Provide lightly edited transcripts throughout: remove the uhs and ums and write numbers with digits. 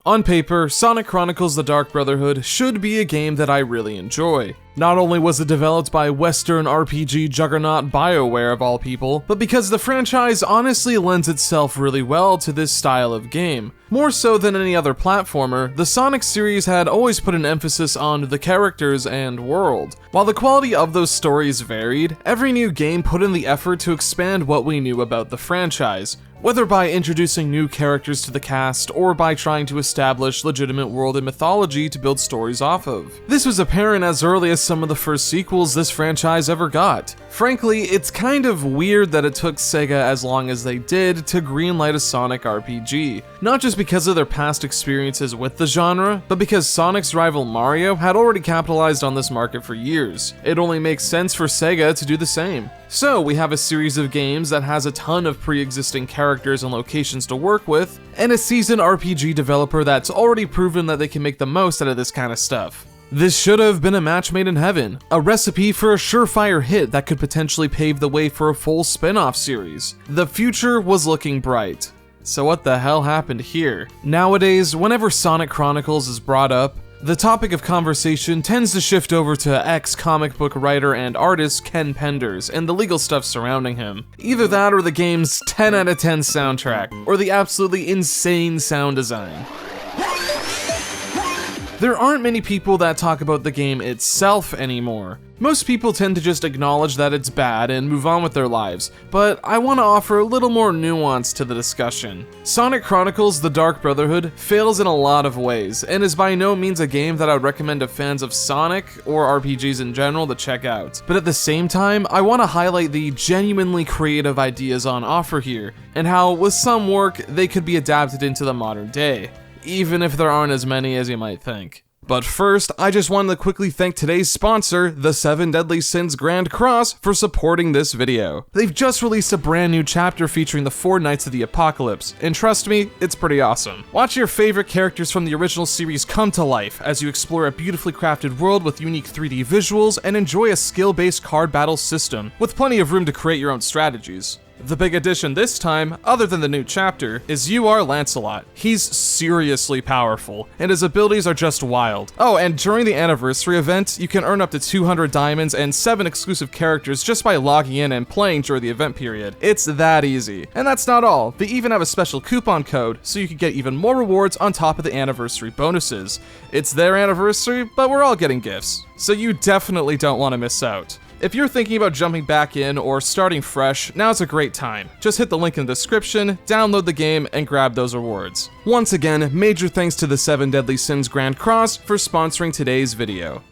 On paper, Sonic Chronicles: The Dark Brotherhood should be a game that I really enjoy. Not only was it developed by Western RPG juggernaut Bioware of all people, but because the franchise honestly lends itself really well to this style of game. More so than any other platformer, the Sonic series had always put an emphasis on the characters and world. While the quality of those stories varied, every new game put in the effort to expand what we knew about the franchise, whether by introducing new characters to the cast or by trying to establish legitimate world and mythology to build stories off of. This was apparent as early as some of the first sequels this franchise ever got. Frankly, it's kind of weird that it took Sega as long as they did to greenlight a Sonic RPG, not just because of their past experiences with the genre, but because Sonic's rival Mario had already capitalized on this market for years. It only makes sense for Sega to do the same. So we have a series of games that has a ton of pre-existing characters and locations to work with, and a seasoned RPG developer that's already proven that they can make the most out of this kind of stuff. This should have been a match made in heaven, a recipe for a surefire hit that could potentially pave the way for a full spin-off series. The future was looking bright. So what the hell happened here? Nowadays, whenever Sonic Chronicles is brought up, the topic of conversation tends to shift over to ex-comic book writer and artist Ken Penders and the legal stuff surrounding him. Either that or the game's 10 out of 10 soundtrack, or the absolutely insane sound design. There aren't many people that talk about the game itself anymore. Most people tend to just acknowledge that it's bad and move on with their lives, but I want to offer a little more nuance to the discussion. Sonic Chronicles: The Dark Brotherhood fails in a lot of ways, and is by no means a game that I would recommend to fans of Sonic, or RPGs in general, to check out. But at the same time, I want to highlight the genuinely creative ideas on offer here, and how, with some work, they could be adapted into the modern day, even if there aren't as many as you might think. But first, I just wanted to quickly thank today's sponsor, the 7 Deadly Sins Grand Cross, for supporting this video. They've just released a brand new chapter featuring the 4 Knights of the Apocalypse, and trust me, it's pretty awesome. Watch your favorite characters from the original series come to life as you explore a beautifully crafted world with unique 3D visuals and enjoy a skill-based card battle system, with plenty of room to create your own strategies. The big addition this time, other than the new chapter, is you are Lancelot. He's seriously powerful, and his abilities are just wild. Oh, and during the anniversary event, you can earn up to 200 diamonds and 7 exclusive characters just by logging in and playing during the event period. It's that easy. And that's not all, they even have a special coupon code, so you can get even more rewards on top of the anniversary bonuses. It's their anniversary, but we're all getting gifts, so you definitely don't want to miss out. If you're thinking about jumping back in or starting fresh, now's a great time. Just hit the link in the description, download the game, and grab those rewards. Once again, major thanks to the 7 Deadly Sins Grand Cross for sponsoring today's video.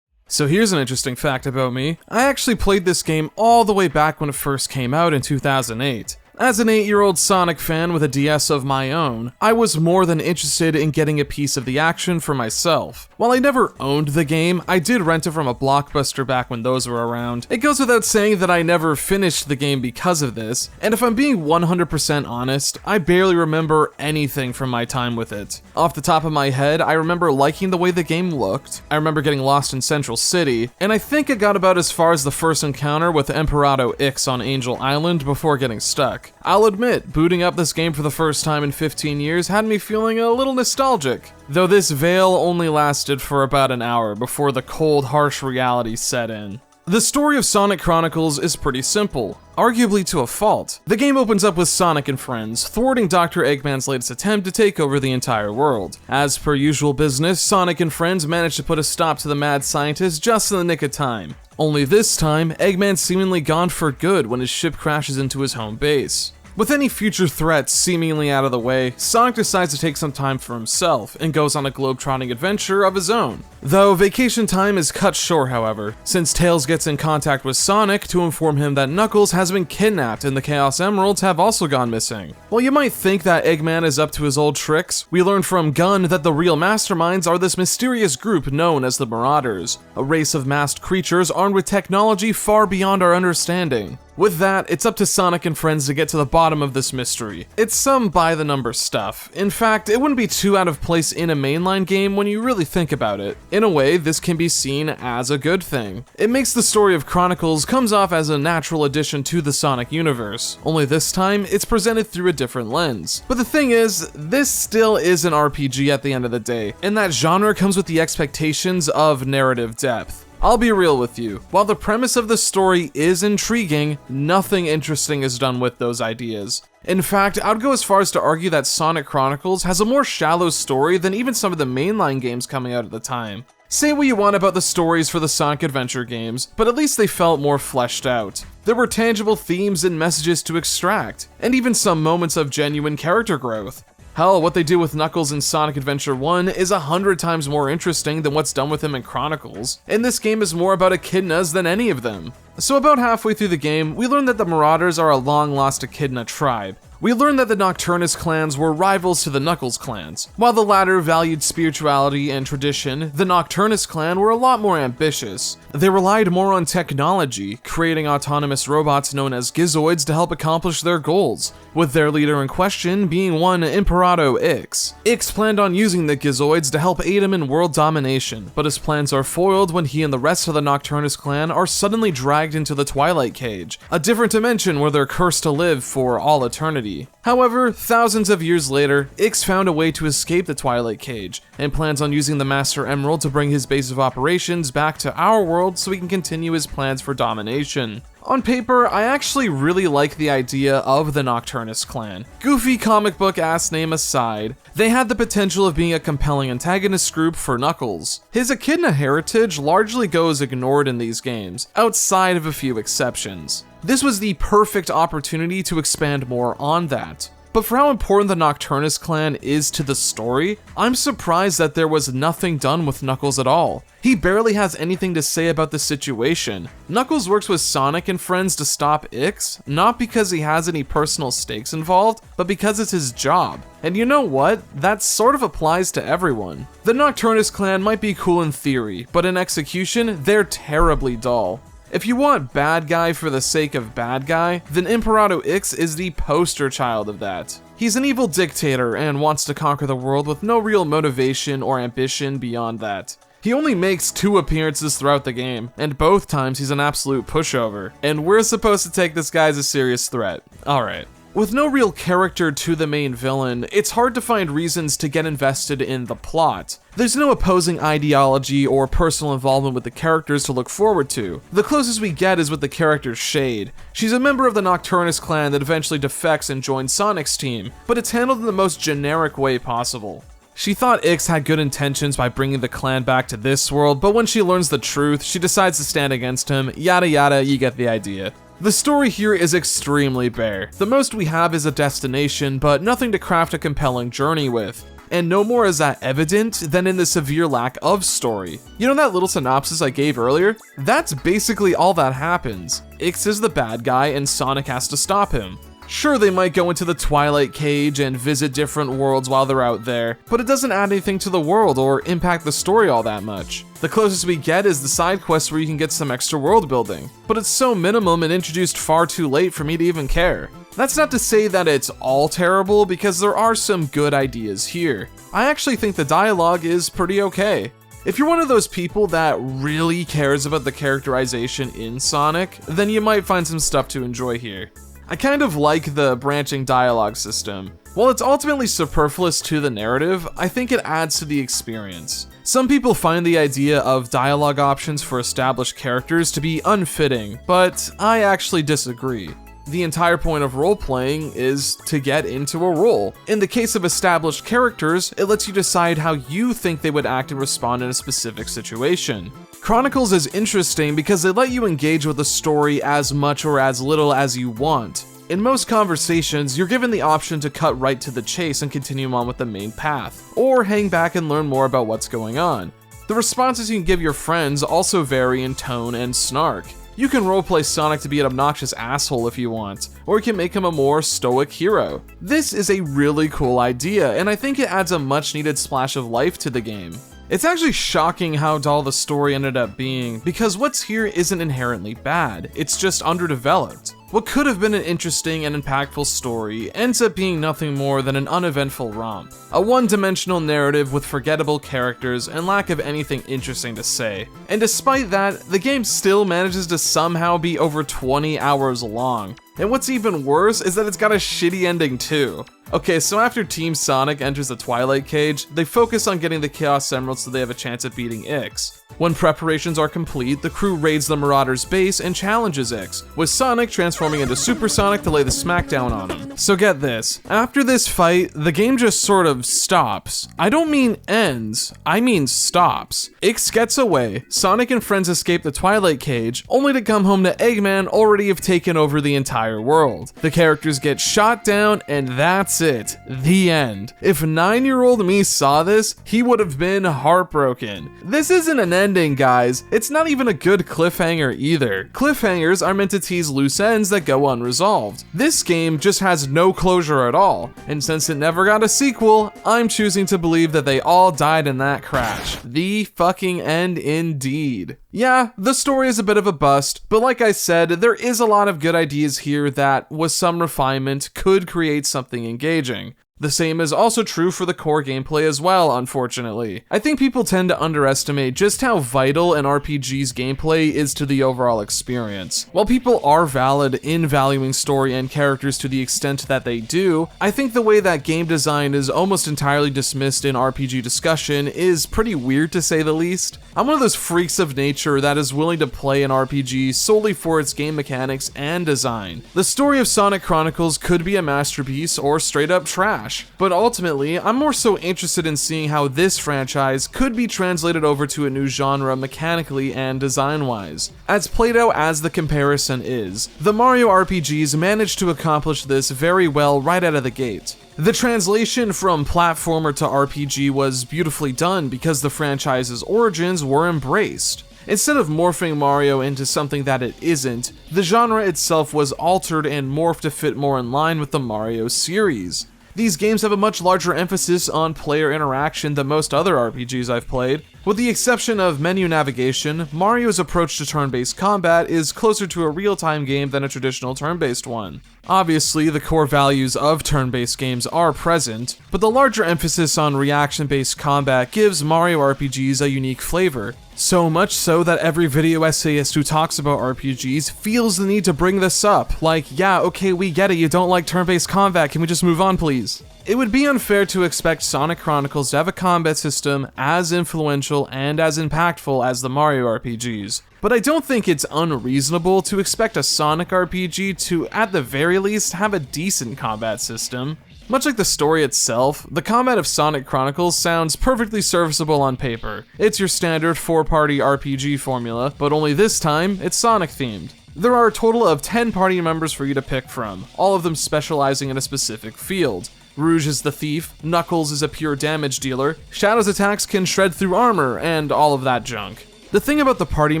So here's an interesting fact about me. I actually played this game all the way back when it first came out in 2008. As an 8-year-old Sonic fan with a DS of my own, I was more than interested in getting a piece of the action for myself. While I never owned the game, I did rent it from a Blockbuster back when those were around. It goes without saying that I never finished the game because of this, and if I'm being 100% honest, I barely remember anything from my time with it. Off the top of my head, I remember liking the way the game looked, I remember getting lost in Central City, and I think it got about as far as the first encounter with Emperado Ix on Angel Island before getting stuck. I'll admit, booting up this game for the first time in 15 years had me feeling a little nostalgic, though this veil only lasted for about an hour before the cold, harsh reality set in. The story of Sonic Chronicles is pretty simple, arguably to a fault. The game opens up with Sonic and friends, thwarting Dr. Eggman's latest attempt to take over the entire world. As per usual business, Sonic and friends manage to put a stop to the mad scientist just in the nick of time. Only this time, Eggman's seemingly gone for good when his ship crashes into his home base. With any future threats seemingly out of the way, Sonic decides to take some time for himself and goes on a globe-trotting adventure of his own. Though vacation time is cut short, however, since Tails gets in contact with Sonic to inform him that Knuckles has been kidnapped and the Chaos Emeralds have also gone missing. While you might think that Eggman is up to his old tricks, we learn from Gun that the real masterminds are this mysterious group known as the Marauders, a race of masked creatures armed with technology far beyond our understanding. With that, it's up to Sonic and friends to get to the bottom of this mystery. It's some by-the-number stuff. In fact, it wouldn't be too out of place in a mainline game when you really think about it. In a way, this can be seen as a good thing. It makes the story of Chronicles comes off as a natural addition to the Sonic universe, only this time, it's presented through a different lens. But the thing is, this still is an RPG at the end of the day, and that genre comes with the expectations of narrative depth. I'll be real with you, while the premise of the story is intriguing, nothing interesting is done with those ideas. In fact, I'd go as far as to argue that Sonic Chronicles has a more shallow story than even some of the mainline games coming out at the time. Say what you want about the stories for the Sonic Adventure games, but at least they felt more fleshed out. There were tangible themes and messages to extract, and even some moments of genuine character growth. Hell, what they do with Knuckles in Sonic Adventure 1 is 100 times more interesting than what's done with him in Chronicles, and this game is more about echidnas than any of them. So about halfway through the game, we learn that the Marauders are a long-lost echidna tribe. We learn that the Nocturnus clans were rivals to the Knuckles clans. While the latter valued spirituality and tradition, the Nocturnus clan were a lot more ambitious. They relied more on technology, creating autonomous robots known as Gizoids to help accomplish their goals, with their leader in question being one Imperato Ix. Ix planned on using the Gizoids to help aid him in world domination, but his plans are foiled when he and the rest of the Nocturnus clan are suddenly dragged into the Twilight Cage, a different dimension where they're cursed to live for all eternity. However, thousands of years later, Ix found a way to escape the Twilight Cage, and plans on using the Master Emerald to bring his base of operations back to our world so he can continue his plans for domination. On paper, I actually really like the idea of the Nocturnus clan. Goofy comic book ass name aside, they had the potential of being a compelling antagonist group for Knuckles. His echidna heritage largely goes ignored in these games, outside of a few exceptions. This was the perfect opportunity to expand more on that. But for how important the Nocturnus clan is to the story, I'm surprised that there was nothing done with Knuckles at all. He barely has anything to say about the situation. Knuckles works with Sonic and friends to stop Ix, not because he has any personal stakes involved, but because it's his job. And you know what? That sort of applies to everyone. The Nocturnus clan might be cool in theory, but in execution, they're terribly dull. If you want bad guy for the sake of bad guy, then Imperato Ix is the poster child of that. He's an evil dictator and wants to conquer the world with no real motivation or ambition beyond that. He only makes 2 appearances throughout the game, and both times he's an absolute pushover, and we're supposed to take this guy as a serious threat. Alright. With no real character to the main villain, it's hard to find reasons to get invested in the plot. There's no opposing ideology or personal involvement with the characters to look forward to. The closest we get is with the character Shade. She's a member of the Nocturnus clan that eventually defects and joins Sonic's team, but it's handled in the most generic way possible. She thought Ix had good intentions by bringing the clan back to this world, but when she learns the truth, she decides to stand against him, yada yada, you get the idea. The story here is extremely bare. The most we have is a destination, but nothing to craft a compelling journey with. And no more is that evident than in the severe lack of story. You know that little synopsis I gave earlier? That's basically all that happens. Ix is the bad guy and Sonic has to stop him. Sure, they might go into the Twilight Cage and visit different worlds while they're out there, but it doesn't add anything to the world or impact the story all that much. The closest we get is the side quest where you can get some extra world building, but it's so minimum and introduced far too late for me to even care. That's not to say that it's all terrible, because there are some good ideas here. I actually think the dialogue is pretty okay. If you're one of those people that really cares about the characterization in Sonic, then you might find some stuff to enjoy here. I kind of like the branching dialogue system. While it's ultimately superfluous to the narrative, I think it adds to the experience. Some people find the idea of dialogue options for established characters to be unfitting, but I actually disagree. The entire point of role-playing is to get into a role. In the case of established characters, it lets you decide how you think they would act and respond in a specific situation. Chronicles is interesting because they let you engage with the story as much or as little as you want. In most conversations, you're given the option to cut right to the chase and continue on with the main path, or hang back and learn more about what's going on. The responses you can give your friends also vary in tone and snark. You can roleplay Sonic to be an obnoxious asshole if you want, or you can make him a more stoic hero. This is a really cool idea, and I think it adds a much needed splash of life to the game. It's actually shocking how dull the story ended up being, because what's here isn't inherently bad, it's just underdeveloped. What could have been an interesting and impactful story ends up being nothing more than an uneventful romp. A one-dimensional narrative with forgettable characters and lack of anything interesting to say. And despite that, the game still manages to somehow be over 20 hours long. And what's even worse is that it's got a shitty ending too. Okay, so after Team Sonic enters the Twilight Cage, they focus on getting the Chaos Emerald so they have a chance at beating Ix. When preparations are complete, the crew raids the Marauder's base and challenges Ix, with Sonic transforming into Super Sonic to lay the smackdown on him. So get this, after this fight, the game just sort of stops. I don't mean ends, I mean stops. Ix gets away, Sonic and friends escape the Twilight Cage, only to come home to Eggman already have taken over the entire world. The characters get shot down, and that's it. The end. If 9-year-old me saw this, he would have been heartbroken. This isn't an ending, guys. It's not even a good cliffhanger either. Cliffhangers are meant to tease loose ends that go unresolved. This game just has no closure at all, and since it never got a sequel, I'm choosing to believe that they all died in that crash. The fucking end indeed. Yeah, the story is a bit of a bust, but like I said, there is a lot of good ideas here that, with some refinement, could create something engaging. The same is also true for the core gameplay as well, unfortunately. I think people tend to underestimate just how vital an RPG's gameplay is to the overall experience. While people are valid in valuing story and characters to the extent that they do, I think the way that game design is almost entirely dismissed in RPG discussion is pretty weird to say the least. I'm one of those freaks of nature that is willing to play an RPG solely for its game mechanics and design. The story of Sonic Chronicles could be a masterpiece or straight up trash. But ultimately, I'm more so interested in seeing how this franchise could be translated over to a new genre mechanically and design-wise. As played out as the comparison is, the Mario RPGs managed to accomplish this very well right out of the gate. The translation from platformer to RPG was beautifully done because the franchise's origins were embraced. Instead of morphing Mario into something that it isn't, the genre itself was altered and morphed to fit more in line with the Mario series. These games have a much larger emphasis on player interaction than most other RPGs I've played. With the exception of menu navigation, Mario's approach to turn-based combat is closer to a real-time game than a traditional turn-based one. Obviously, the core values of turn-based games are present, but the larger emphasis on reaction-based combat gives Mario RPGs a unique flavor. So much so that every video essayist who talks about RPGs feels the need to bring this up, like, yeah, okay, we get it, you don't like turn-based combat, can we just move on please? It would be unfair to expect Sonic Chronicles to have a combat system as influential and as impactful as the Mario RPGs, but I don't think it's unreasonable to expect a Sonic RPG to, at the very least, have a decent combat system. Much like the story itself, the combat of Sonic Chronicles sounds perfectly serviceable on paper. It's your standard 4-party RPG formula, but only this time, it's Sonic-themed. There are a total of 10 party members for you to pick from, all of them specializing in a specific field. Rouge is the thief, Knuckles is a pure damage dealer, Shadow's attacks can shred through armor, and all of that junk. The thing about the party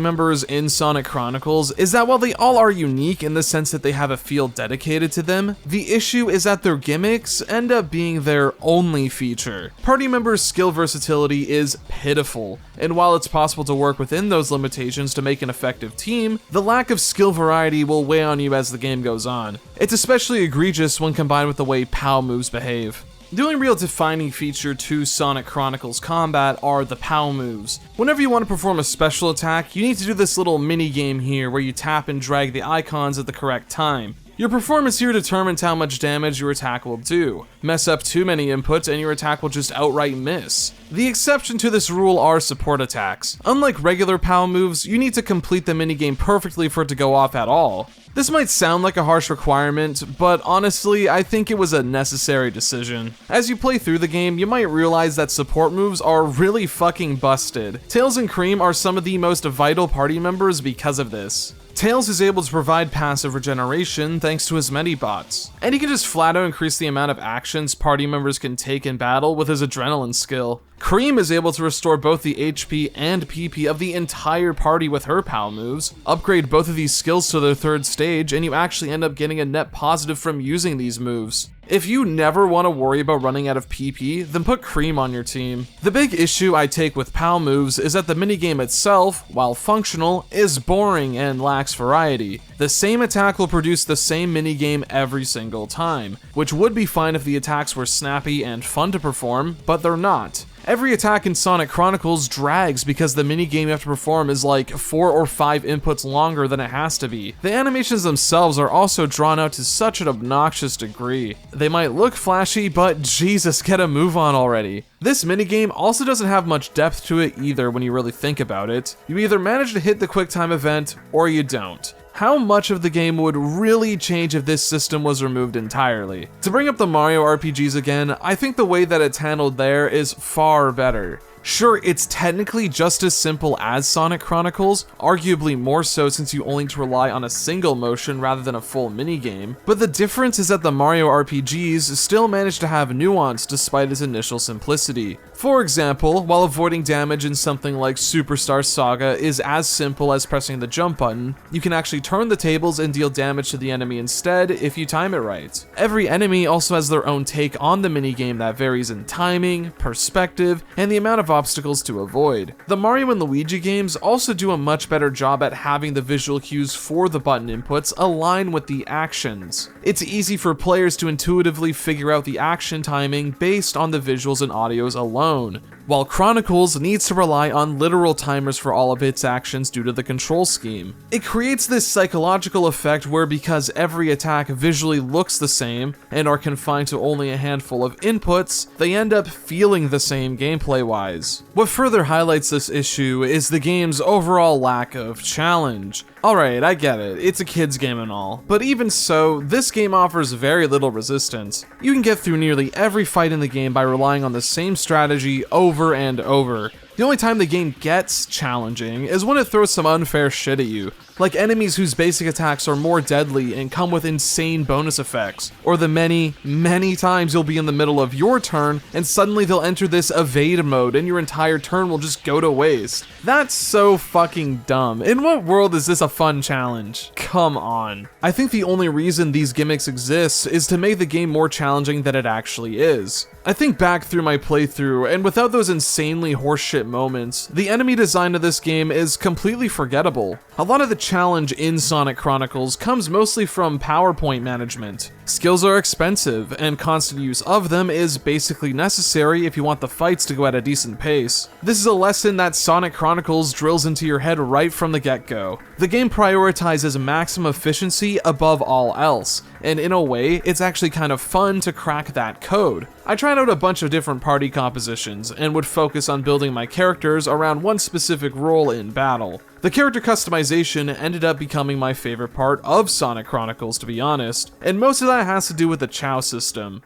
members in Sonic Chronicles is that while they all are unique in the sense that they have a field dedicated to them, the issue is that their gimmicks end up being their only feature. Party members' skill versatility is pitiful, and while it's possible to work within those limitations to make an effective team, the lack of skill variety will weigh on you as the game goes on. It's especially egregious when combined with the way POW moves behave. The only real defining feature to Sonic Chronicles combat are the POW moves. Whenever you want to perform a special attack, you need to do this little mini game here where you tap and drag the icons at the correct time. Your performance here determines how much damage your attack will do. Mess up too many inputs and your attack will just outright miss. The exception to this rule are support attacks. Unlike regular POW moves, you need to complete the minigame perfectly for it to go off at all. This might sound like a harsh requirement, but honestly, I think it was a necessary decision. As you play through the game, you might realize that support moves are really fucking busted. Tails and Cream are some of the most vital party members because of this. Tails is able to provide passive regeneration thanks to his Medibots, and he can just flat out increase the amount of actions party members can take in battle with his adrenaline skill. Cream is able to restore both the HP and PP of the entire party with her POW moves. Upgrade both of these skills to their 3rd stage and you actually end up getting a net positive from using these moves. If you never want to worry about running out of PP, then put Cream on your team. The big issue I take with PAL moves is that the minigame itself, while functional, is boring and lacks variety. The same attack will produce the same minigame every single time, which would be fine if the attacks were snappy and fun to perform, but they're not. Every attack in Sonic Chronicles drags because the minigame you have to perform is like 4 or 5 inputs longer than it has to be. The animations themselves are also drawn out to such an obnoxious degree. They might look flashy, but Jesus, get a move on already. This minigame also doesn't have much depth to it either when you really think about it. You either manage to hit the QuickTime event, or you don't. How much of the game would really change if this system was removed entirely? To bring up the Mario RPGs again, I think the way that it's handled there is far better. Sure, it's technically just as simple as Sonic Chronicles, arguably more so since you only need to rely on a single motion rather than a full minigame, but the difference is that the Mario RPGs still manage to have nuance despite its initial simplicity. For example, while avoiding damage in something like Superstar Saga is as simple as pressing the jump button, you can actually turn the tables and deal damage to the enemy instead if you time it right. Every enemy also has their own take on the minigame that varies in timing, perspective, and the amount of obstacles to avoid. The Mario and Luigi games also do a much better job at having the visual cues for the button inputs align with the actions. It's easy for players to intuitively figure out the action timing based on the visuals and audios alone, while Chronicles needs to rely on literal timers for all of its actions due to the control scheme. It creates this psychological effect where because every attack visually looks the same and are confined to only a handful of inputs, they end up feeling the same gameplay-wise. What further highlights this issue is the game's overall lack of challenge. Alright, I get it, it's a kid's game and all, but even so, this game offers very little resistance. You can get through nearly every fight in the game by relying on the same strategy over and over. The only time the game gets challenging is when it throws some unfair shit at you, like enemies whose basic attacks are more deadly and come with insane bonus effects, or the many times you'll be in the middle of your turn and suddenly they'll enter this evade mode and your entire turn will just go to waste. That's so fucking dumb. In what world is this a fun challenge? Come on. I think the only reason these gimmicks exist is to make the game more challenging than it actually is. I think back through my playthrough, and without those insanely horseshit moments, the enemy design of this game is completely forgettable. A lot of the challenge in Sonic Chronicles comes mostly from PowerPoint management. Skills are expensive, and constant use of them is basically necessary if you want the fights to go at a decent pace. This is a lesson that Sonic Chronicles drills into your head right from the get-go. The game prioritizes maximum efficiency above all else, and in a way, it's actually kind of fun to crack that code. I tried out a bunch of different party compositions, and would focus on building my characters around one specific role in battle. The character customization ended up becoming my favorite part of Sonic Chronicles, to be honest, and most of that has to do with the Chow system.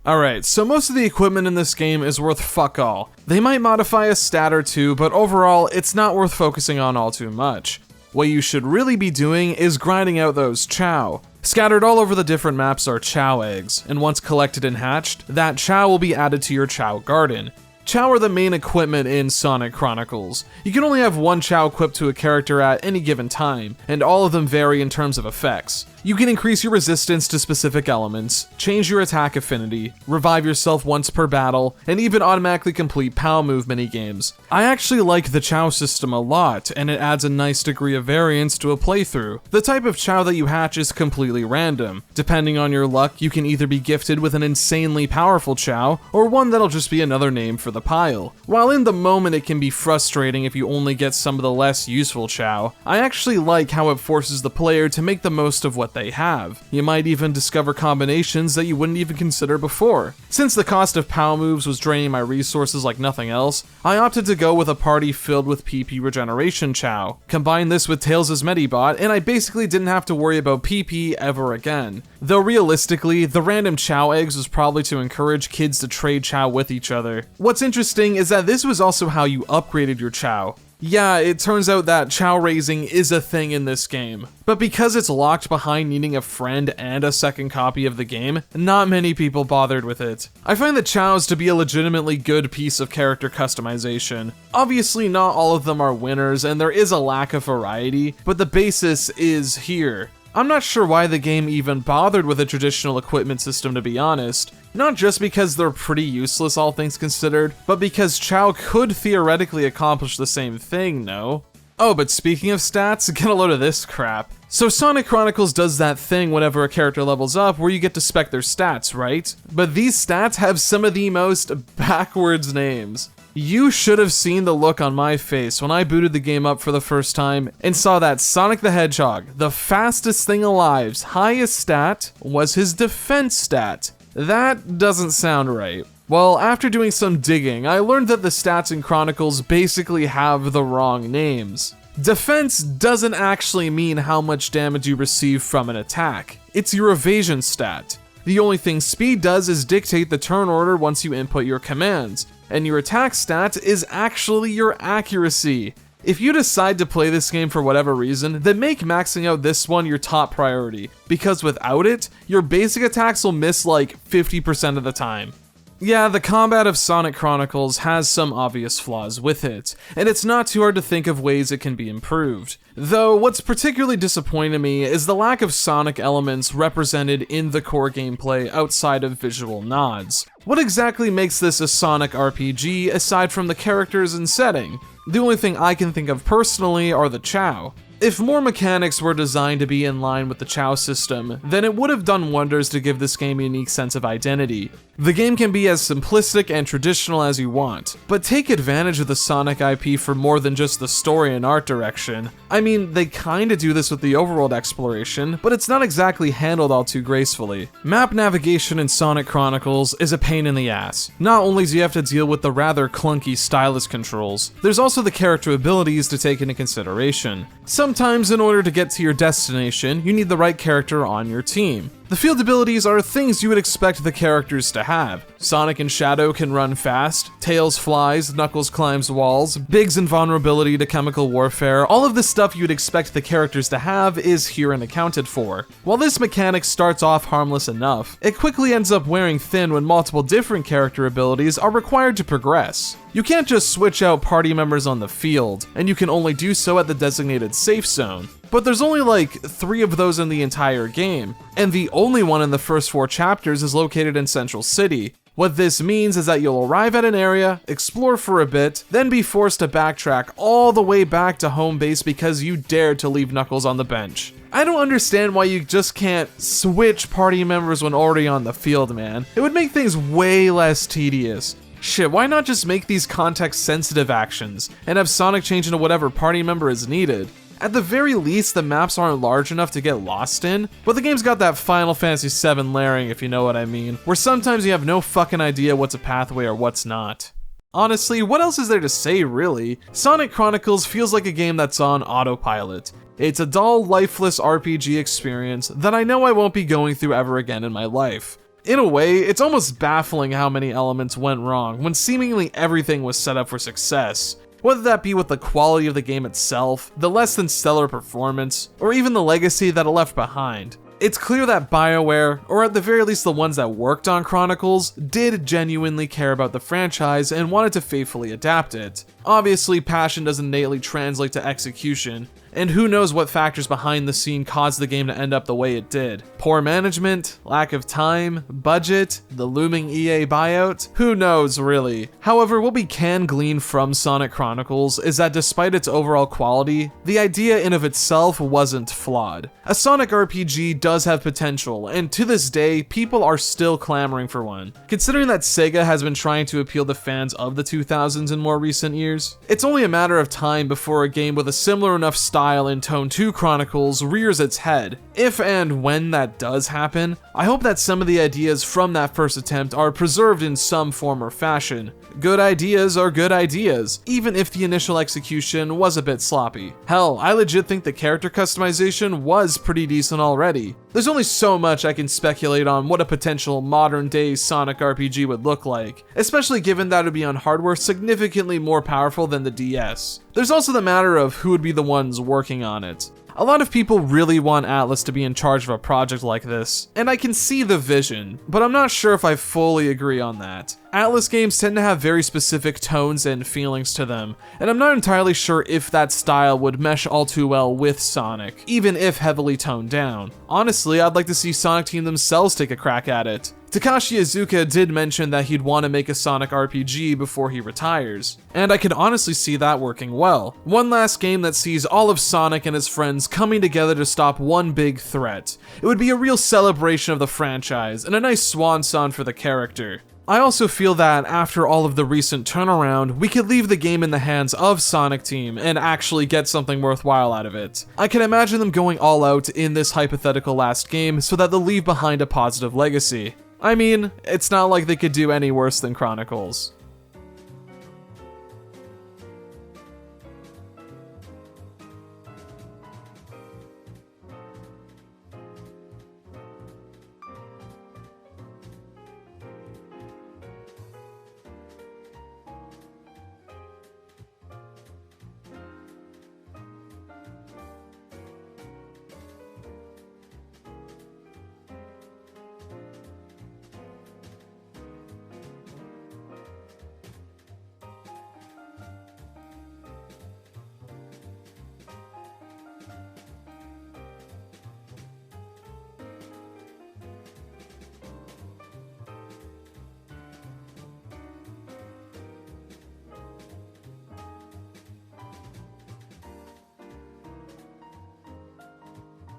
Alright, so most of the equipment in this game is worth fuck all. They might modify a stat or two, but overall, it's not worth focusing on all too much. What you should really be doing is grinding out those Chow. Scattered all over the different maps are Chow eggs, and once collected and hatched, that Chow will be added to your Chow garden. Chow are the main equipment in Sonic Chronicles. You can only have one Chow equipped to a character at any given time, and all of them vary in terms of effects. You can increase your resistance to specific elements, change your attack affinity, revive yourself once per battle, and even automatically complete POW move minigames. I actually like the Chow system a lot, and it adds a nice degree of variance to a playthrough. The type of Chow that you hatch is completely random. Depending on your luck, you can either be gifted with an insanely powerful Chow, or one that'll just be another name for the pile. While in the moment it can be frustrating if you only get some of the less useful Chow, I actually like how it forces the player to make the most of what they have. You might even discover combinations that you wouldn't even consider before. Since the cost of POW moves was draining my resources like nothing else, I opted to go with a party filled with PP regeneration Chow. Combine this with Tails' Medibot, and I basically didn't have to worry about PP ever again. Though realistically, the random Chow eggs was probably to encourage kids to trade Chow with each other. What's interesting is that this was also how you upgraded your Chow. Yeah, it turns out that Chow raising is a thing in this game, but because it's locked behind needing a friend and a second copy of the game, not many people bothered with it. I find the Chows to be a legitimately good piece of character customization. Obviously not all of them are winners and there is a lack of variety, but the basis is here. I'm not sure why the game even bothered with a traditional equipment system, to be honest. Not just because they're pretty useless all things considered, but because Chao could theoretically accomplish the same thing, no? Oh, but speaking of stats, get a load of this crap. So Sonic Chronicles does that thing whenever a character levels up where you get to spec their stats, right? But these stats have some of the most backwards names. You should have seen the look on my face when I booted the game up for the first time and saw that Sonic the Hedgehog, the fastest thing alive's highest stat was his defense stat. That doesn't sound right. Well, after doing some digging, I learned that the stats in Chronicles basically have the wrong names. Defense doesn't actually mean how much damage you receive from an attack. It's your evasion stat. The only thing speed does is dictate the turn order once you input your commands, and your attack stat is actually your accuracy. If you decide to play this game for whatever reason, then make maxing out this one your top priority, because without it, your basic attacks will miss like 50% of the time. Yeah, the combat of Sonic Chronicles has some obvious flaws with it, and it's not too hard to think of ways it can be improved. Though, what's particularly disappointing to me is the lack of Sonic elements represented in the core gameplay outside of visual nods. What exactly makes this a Sonic RPG aside from the characters and setting? The only thing I can think of personally are the Chao. If more mechanics were designed to be in line with the Chao system, then it would have done wonders to give this game a unique sense of identity. The game can be as simplistic and traditional as you want, but take advantage of the Sonic IP for more than just the story and art direction. I mean, they kinda do this with the overworld exploration, but it's not exactly handled all too gracefully. Map navigation in Sonic Chronicles is a pain in the ass. Not only do you have to deal with the rather clunky stylus controls, there's also the character abilities to take into consideration. Sometimes, in order to get to your destination, you need the right character on your team. The field abilities are things you would expect the characters to have. Sonic and Shadow can run fast, Tails flies, Knuckles climbs walls, Big's invulnerability to chemical warfare, all of the stuff you'd expect the characters to have is here and accounted for. While this mechanic starts off harmless enough, it quickly ends up wearing thin when multiple different character abilities are required to progress. You can't just switch out party members on the field, and you can only do so at the designated safe zone. But there's only like 3 of those in the entire game, and the only one in the first 4 chapters is located in Central City. What this means is that you'll arrive at an area, explore for a bit, then be forced to backtrack all the way back to home base because you dared to leave Knuckles on the bench. I don't understand why you just can't switch party members when already on the field, man. It would make things way less tedious. Shit, why not just make these context-sensitive actions, and have Sonic change into whatever party member is needed? At the very least, the maps aren't large enough to get lost in, but the game's got that Final Fantasy VII layering, if you know what I mean, where sometimes you have no fucking idea what's a pathway or what's not. Honestly, what else is there to say, really? Sonic Chronicles feels like a game that's on autopilot. It's a dull, lifeless RPG experience that I know I won't be going through ever again in my life. In a way, it's almost baffling how many elements went wrong when seemingly everything was set up for success. Whether that be with the quality of the game itself, the less than stellar performance, or even the legacy that it left behind. It's clear that Bioware, or at the very least the ones that worked on Chronicles, did genuinely care about the franchise and wanted to faithfully adapt it. Obviously, passion doesn't innately translate to execution, and who knows what factors behind the scene caused the game to end up the way it did. Poor management, lack of time, budget, the looming EA buyout, who knows really. However, what we can glean from Sonic Chronicles is that despite its overall quality, the idea in of itself wasn't flawed. A Sonic RPG does have potential, and to this day, people are still clamoring for one. Considering that Sega has been trying to appeal to fans of the 2000s in more recent years, it's only a matter of time before a game with a similar enough style and tone to Chronicles rears its head. If and when that does happen, I hope that some of the ideas from that first attempt are preserved in some form or fashion. Good ideas are good ideas, even if the initial execution was a bit sloppy. Hell, I legit think the character customization was pretty decent already. There's only so much I can speculate on what a potential modern-day Sonic RPG would look like, especially given that it would be on hardware significantly more powerful than the DS. There's also the matter of who would be the ones working on it. A lot of people really want Atlus to be in charge of a project like this, and I can see the vision, but I'm not sure if I fully agree on that. Atlus games tend to have very specific tones and feelings to them, and I'm not entirely sure if that style would mesh all too well with Sonic, even if heavily toned down. Honestly, I'd like to see Sonic Team themselves take a crack at it. Takashi Iizuka did mention that he'd want to make a Sonic RPG before he retires, and I could honestly see that working well. One last game that sees all of Sonic and his friends coming together to stop one big threat. It would be a real celebration of the franchise, and a nice swan song for the character. I also feel that after all of the recent turnaround, we could leave the game in the hands of Sonic Team and actually get something worthwhile out of it. I can imagine them going all out in this hypothetical last game so that they'll leave behind a positive legacy. I mean, it's not like they could do any worse than Chronicles.